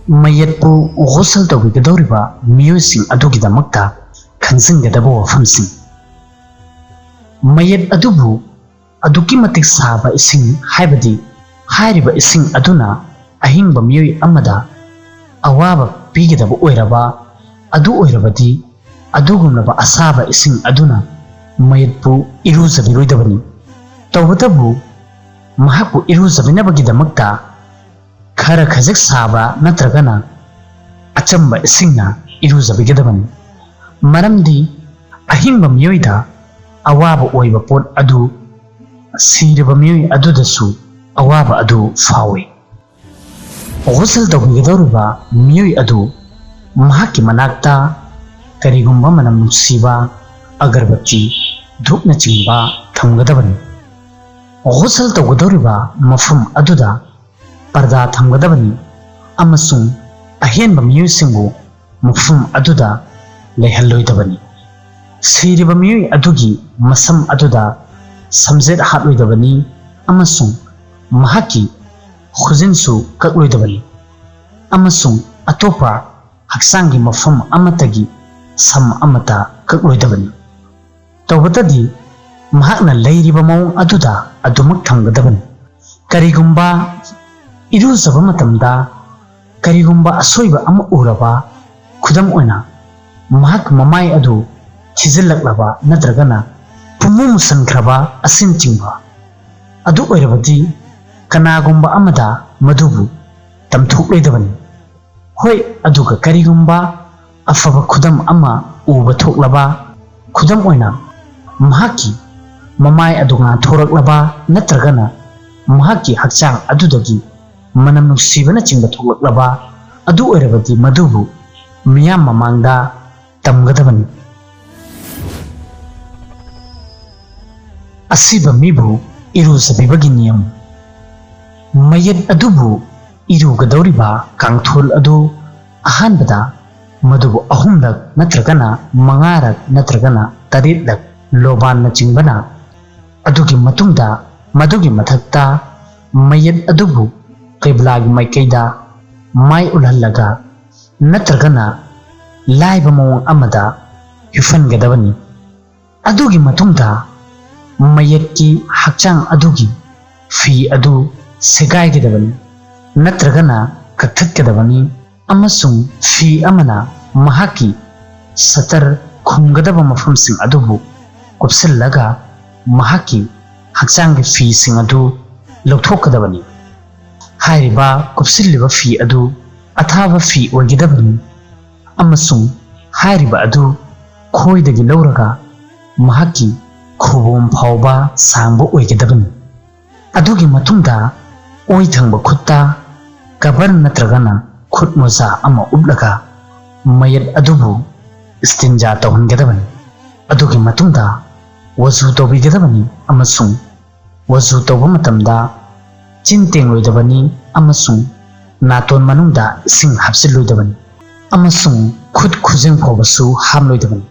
mayatpu ghusl tawbigdawriba miyosing adugidamakta khangsingadaba wafamsing mayat adubu aduki matik saba ising haibadi hairiba ising aduna ahingba miyoy amada awaba pigidaba oiraba adu oirabadi adugumnaba asaba ising aduna mayatpu iruzabiroidabani tawbatabu mahakpu iruzabinabagidamakta khara khajak saba natragana achamba isingna iruzabigidabani maramdi ahingba miyoida awaba oiba pot adu siriba miyoy adudasu awaba adu fawe ghusl tawbigidawriba miyoy adu mahaki manakta karigumba manam nusiba agarbatti dhupna chingba thamgadabani ghusl tawgidawriba mafum aduda parda thamgadabani amasung ahenba miyoysingbu mafum aduda lehalloidabani siriba miyoy adugi masam aduda samjet hatloidabani amasung mahaki khujinsu kakloidabani amasung atopa haksangi mafum amatagi sam amata kakloidabani tawbatadi mahakna leiriba mawong aduda adumak thamgadabani karigumba iruzaba matamda karigumba asoiba ama uraba khudam oina mahak mamai adu thizillaklaba nadragana pumu sankraba asin chingba adu oirabadi kanagumba amada madubu tamthukleidabani hoi aduga karigumba afaba khudam ama uba thoklaba khudam oina mahaki mamai adunga thoraklaba natragana mahaki hakchang adudagi manam nuksibana chingba thoklaklaba adu oirabadi madubu miyam mamangda tamgadabani asiba mibu iruzabibagi niyam mayat adubu irugadawriba kangthol adu ahanbada madubu ahumlak natragana mangarak natragana taretlak loban na chingbana adugi matungda madugi mathakta mayat adubu qiblagi maikaida mai ulhallaga natragana laiba mawong amada hifangadabani adugi matungda mayatki hakchang adugi fi adu segaigidabani natragana kakthatgadabani amasung fi amana mahaki satar khumgadaba mafamsing adubu kupsillaga mahaki hakchanggi fi sing adu lawthokgadabani hairiba kupsilliba fi adu athaba fi oigidabani amasung hairiba adu khoidagi lawraga mahaki khubom phawba sangba oigidabani adugi matungda oi thangba khutta kabar natragana khut moza ama ublaga mayat adubu istinja tawhangedabani adugi matungda wazu tawbigedabani amasung wazu tawba matamda chinteng loidabani amasung naton manungda ising hapsilloidabani amasung khut khujeng phawbasu hamloidabani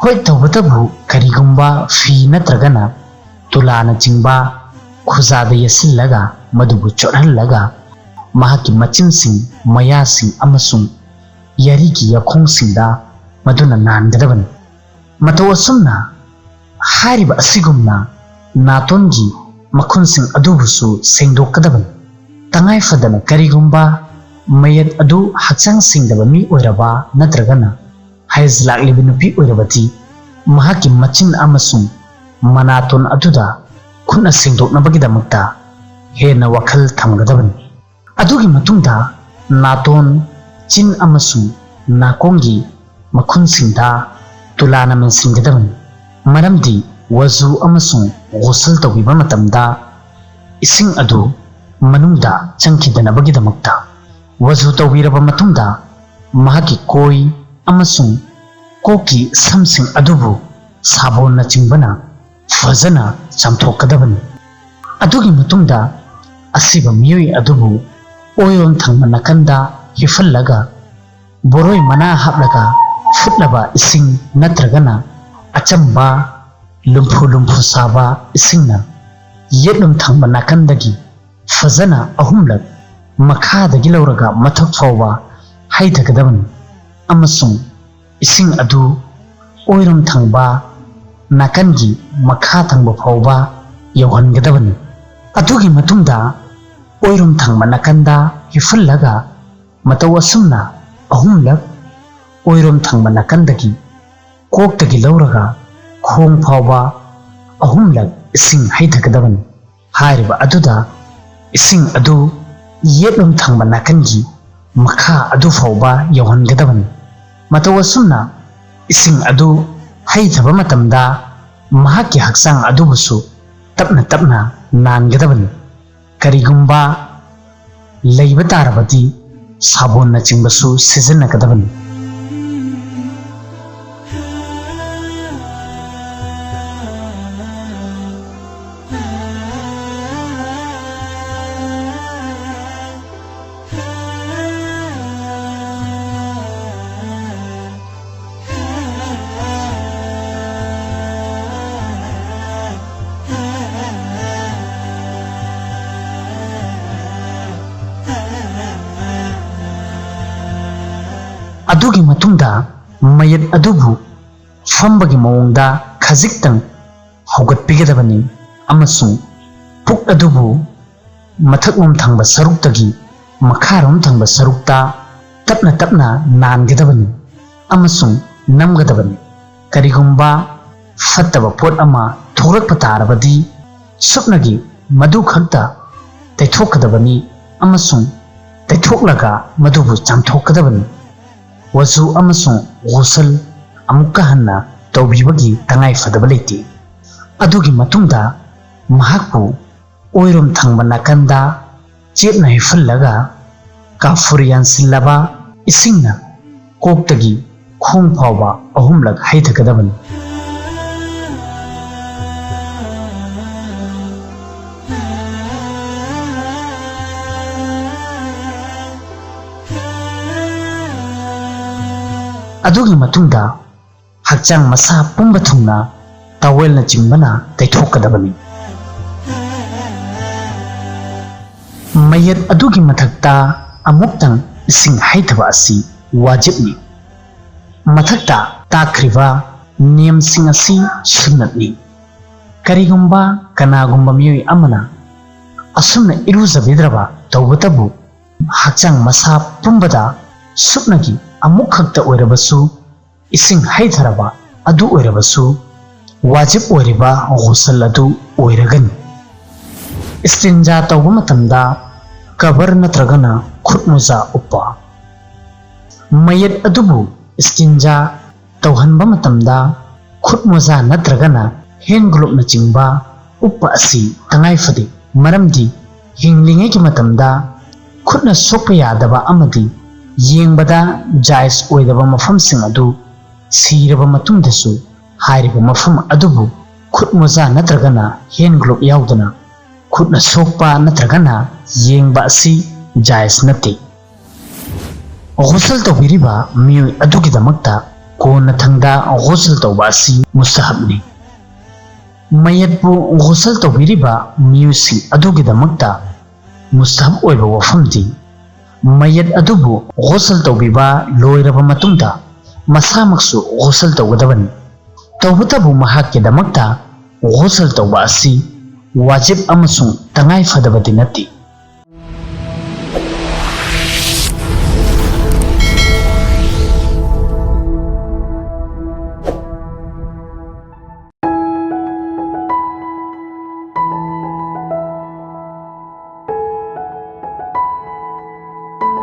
hoi tawbatabu karigumba fi natragana tulana chingba khuzada yasillaga madubu chodhallaga mahaki machinsing mayasing amasung yarigi yakhongsingda maduna nangadabani mataw asumna hariba asigumna natongi makhunsing adubusu sengdokadabani tangai fadana karigumba mayat adu hakchang singdaba mi oiraba natragana haiz laklibi nupi oirabati mahaki machin amasung manaton aduda khuna sengdoknabagidamakta hena wakhal thamgadabani adugi matungda naton chin amasung nakongi makhunsinda tulana mensinggadabani maramdi wazu amasung ghusl tawbiba matamda ising adu manungda changkhidanabagidamukta wazu tawbiraba matungda mahaki koi amasung koki samsing adubu sabonna chingbana fazana chamthokadabani adugi matungda asiba miyoy adubu oyon thangma nakanda hifallaga boroi mana haplaga futlaba ising natragana achamba lumpu saba isingna yedum thangma nakandagi fazana ahumlak ꯃꯈꯥꯗꯒꯤ ꯂꯧꯔꯒ ꯃꯊꯛ ꯐꯥꯎꯕ ꯍꯩꯊꯒꯗꯕꯅꯤ ꯑꯃꯁꯨꯡ ꯏꯁꯤꯡ ꯑꯗꯨ ꯑꯣꯏꯔꯣꯝ ꯊꯪꯕ ꯅꯥꯀꯟꯒꯤ ꯃꯈꯥ ꯊꯪꯕ ꯐꯥꯎꯕ ꯌꯧꯍꯟꯒꯗꯕꯅꯤ꯫ ꯑꯗꯨꯒꯤ ꯃꯇꯨꯡꯗ ꯑꯣꯏꯔꯣꯝ ꯊꯪꯕ ꯅꯥꯀꯟꯗ ꯍꯤꯞꯐꯜꯂꯒ ꯃꯇꯧ ꯑꯁꯨꯝꯅ ꯑꯍꯨꯝꯂꯛ ꯑꯣꯏꯔꯣꯝ ꯊꯪꯕ ꯅꯥꯀꯟꯗꯒꯤ ꯀꯣꯛꯇꯒꯤ ꯂꯧꯔꯒ ꯈꯣꯡ ꯐꯥꯎꯕ ꯑꯍꯨꯝꯂꯛ ꯏꯁꯤꯡ ꯍꯩꯊꯒꯗꯕꯅꯤ꯫ ꯍꯥꯏꯔꯤꯕ ꯑꯗꯨꯗ ꯏꯁꯤꯡ ꯑꯗꯨ ꯌꯦꯠꯂꯣꯝ ꯊꯪꯕ ꯅꯥꯀꯟꯒꯤ ꯃꯈꯥ ꯑꯗꯨ ꯐꯥꯎꯕ ꯌꯧꯍꯟꯒꯗꯕꯅꯤ꯫ ꯃꯇꯧ ꯑꯁꯨꯝꯅ ꯏꯁꯤꯡ ꯑꯗꯨ ꯍꯩꯊꯕ ꯃꯇꯝꯗ ꯃꯍꯥꯛꯀꯤ ꯍꯛꯆꯥꯡ ꯑꯗꯨꯕꯨꯁꯨ ꯇꯞꯅ ꯇꯞꯅ ꯅꯥꯟꯒꯗꯕꯅꯤ꯫ ꯀꯔꯤꯒꯨꯝꯕ ꯂꯩꯕ ꯇꯥꯔꯕꯗꯤ ꯁꯥꯕꯣꯟꯅꯆꯤꯡꯕꯁꯨ ꯁꯤꯖꯤꯟꯅꯒꯗꯕꯅꯤ꯫ ꯑꯗꯨꯒꯤ ꯃꯇꯨꯡꯗ ꯃꯌꯦꯠ ꯑꯗꯨꯕꯨ ꯐꯝꯕꯒꯤ ꯃꯑꯣꯡꯗ ꯈꯖꯤꯛꯇꯪ ꯍꯧꯒꯠꯄꯤꯒꯗꯕꯅꯤ ꯑꯃꯁꯨꯡ ꯄꯨꯛ ꯑꯗꯨꯕꯨ ꯃꯊꯛꯂꯣꯝ ꯊꯪꯕ ꯁꯔꯨꯛꯇꯒꯤ ꯃꯈꯥꯔꯣꯝ ꯊꯪꯕ ꯁꯔꯨꯛꯇ ꯇꯞꯅ ꯇꯞꯅ ꯅꯥꯟꯒꯗꯕꯅꯤ ꯑꯃꯁꯨꯡ ꯅꯝꯒꯗꯕꯅꯤ꯫ ꯀꯔꯤꯒꯨꯝꯕ ꯐꯠꯇꯕ ꯄꯣꯠ ꯑꯃ ꯊꯣꯛꯂꯛꯄ ꯇꯥꯔꯕꯗꯤ ꯁꯨꯞꯅꯒꯤ ꯃꯗꯨ ꯈꯛꯇ ꯇꯩꯊꯣꯛꯀꯗꯕꯅꯤ ꯑꯃꯁꯨꯡ ꯇꯩꯊꯣꯛꯂꯒ ꯃꯗꯨꯕꯨ ꯆꯥꯝꯊꯣꯛꯀꯗꯕꯅꯤ꯫ ꯋꯖꯨ ꯑꯃꯁꯨꯡ ꯒꯨꯁꯜ ꯑꯃꯨꯛꯀ ꯍꯟꯅ ꯇꯧꯕꯤꯕꯒꯤ ꯇꯉꯥꯏꯐꯗꯕ ꯂꯩꯇꯦ꯫ ꯑꯗꯨꯒꯤ ꯃꯇꯨꯡꯗ ꯃꯍꯥꯛꯄꯨ ꯑꯣꯏꯔꯣꯝ ꯊꯪꯕ ꯅꯥꯀꯟꯗ ꯆꯦꯠꯅ ꯍꯤꯞꯐꯜꯂꯒ ꯀꯥꯐꯨꯔ ꯌꯥꯟꯁꯤꯜꯂꯕ ꯏꯁꯤꯡꯅ ꯀꯣꯛꯇꯒꯤ ꯈꯣꯡ ꯐꯥꯎꯕ ꯑꯍꯨꯝꯂꯛ ꯍꯩꯊꯒꯗꯕꯅꯤ꯫ ꯑꯗꯨꯒꯤ ꯃꯇꯨꯡꯗ ꯍꯛꯆꯥꯡ ꯃꯁꯥ ꯄꯨꯝꯕ ꯊꯨꯡꯅ ꯇꯥꯋꯦꯜꯅꯆꯤꯡꯕꯅ ꯇꯩꯊꯣꯛꯀꯗꯕꯅꯤ꯫ ꯃꯌꯦꯠ ꯑꯗꯨꯒꯤ ꯃꯊꯛꯇ ꯑꯃꯨꯛꯇꯪ ꯏꯁꯤꯡ ꯍꯩꯊꯕ ꯑꯁꯤ ꯋꯥꯖꯤꯕꯅꯤ꯫ ꯃꯊꯛꯇ ꯇꯥꯛꯈ꯭ꯔꯤꯕ ꯅꯤꯌꯝꯁꯤꯡ ꯑꯁꯤ ꯁꯨꯟꯅꯠꯅꯤ꯫ ꯀꯔꯤꯒꯨꯝꯕ ꯀꯅꯥꯒꯨꯝꯕ ꯃꯤꯑꯣꯏ ꯑꯃꯅ ꯑꯁꯨꯝꯅ ꯏꯔꯨꯖꯕꯤꯗ꯭ꯔꯕ ꯇꯧꯕꯇꯕꯨ ꯍꯛꯆꯥꯡ ꯃꯁꯥ ꯄꯨꯝꯕꯗ ꯁꯨꯞꯅꯒꯤ ꯑꯃꯨꯛ ꯈꯛꯇ ꯑꯣꯏꯔꯕꯁꯨ ꯏꯁꯤꯡ ꯍꯩꯊꯔꯕ ꯑꯗꯨ ꯑꯣꯏꯔꯕꯁꯨ ꯋꯥꯖꯤꯕ ꯑꯣꯏꯔꯤꯕ ꯒꯨꯁꯜ ꯑꯗꯨ ꯑꯣꯏꯔꯒꯅꯤ꯫ ꯏꯁꯇꯤꯟꯖꯥ ꯇꯧꯕ ꯃꯇꯝꯗ ꯀꯕꯔ ꯅꯠꯇ꯭ꯔꯒꯅ ꯈꯨꯠꯃꯣꯖꯥ ꯎꯞꯄ꯫ ꯃꯌꯦꯠ ꯑꯗꯨꯕꯨ ꯏꯁꯇꯤꯟꯖꯥ ꯇꯧꯍꯟꯕ ꯃꯇꯝꯗ ꯈꯨꯠꯃꯣꯖꯥ ꯅꯠꯇ꯭ꯔꯒꯅ ꯍꯦꯟ ꯒ꯭ꯂꯣꯕꯅꯆꯤꯡꯕ ꯎꯞꯄ ꯑꯁꯤ ꯇꯉꯥꯏꯐꯗꯦ, ꯃꯔꯝꯗꯤ ꯍꯤꯡꯂꯤꯉꯩꯒꯤ ꯃꯇꯝꯗ ꯈꯨꯠꯅ ꯁꯣꯛꯄ ꯌꯥꯗꯕ ꯑꯃꯗꯤ ꯌꯦꯡꯕꯗ ꯖꯥꯏꯖ ꯑꯣꯏꯗꯕ ꯃꯐꯝꯁꯤꯡ ꯑꯗꯨ ꯁꯤꯔꯕ ꯃꯇꯨꯡꯗꯁꯨ ꯍꯥꯏꯔꯤꯕ ꯃꯐꯝ ꯑꯗꯨꯕꯨ ꯈꯨꯠꯃꯣꯖꯥ ꯅꯠꯇ꯭ꯔꯒꯅ ꯍꯦꯟ ꯒ꯭ꯂꯣꯕ ꯌꯥꯎꯗꯅ ꯈꯨꯠꯅ ꯁꯣꯛꯄ ꯅꯠꯇ꯭ꯔꯒꯅ ꯌꯦꯡꯕ ꯑꯁꯤ ꯖꯥꯏꯖ ꯅꯠꯇꯦ꯫ ꯒꯨꯁꯜ ꯇꯧꯕꯤꯔꯤꯕ ꯃꯤꯑꯣꯏ ꯑꯗꯨꯒꯤꯗꯃꯛꯇ ꯀꯣꯟꯅꯊꯪꯗ ꯒꯨꯁꯜ ꯇꯧꯕ ꯑꯁꯤ ꯃꯨꯁꯇꯍꯕꯅꯤ꯫ ꯃꯌꯦꯠꯄꯨ ꯒꯨꯁꯜ ꯇꯧꯕꯤꯔꯤꯕ ꯃꯤꯑꯣꯏꯁꯤꯡ ꯑꯗꯨꯒꯤꯗꯃꯛꯇ ꯃꯨꯁꯇꯍꯕ ꯑꯣꯏꯕ ꯋꯥꯐꯝꯗꯤ ꯃꯌꯦꯠ ꯑꯗꯨꯕꯨ ꯒꯨꯁꯜ ꯇꯧꯕꯤꯕ ꯂꯣꯏꯔꯕ ꯃꯇꯨꯡꯗ ꯃꯁꯥꯃꯛꯁꯨ ꯒꯨꯁꯜ ꯇꯧꯒꯗꯕꯅꯤ꯫ ꯇꯧꯕꯇꯕꯨ ꯃꯍꯥꯛꯀꯤꯗꯃꯛꯇ ꯒꯨꯁꯜ ꯇꯧꯕ ꯑꯁꯤ ꯋꯥꯖꯤꯕ ꯑꯃꯁꯨꯡ ꯇꯉꯥꯏꯐꯗꯕꯗꯤ ꯅꯠꯇꯦ꯫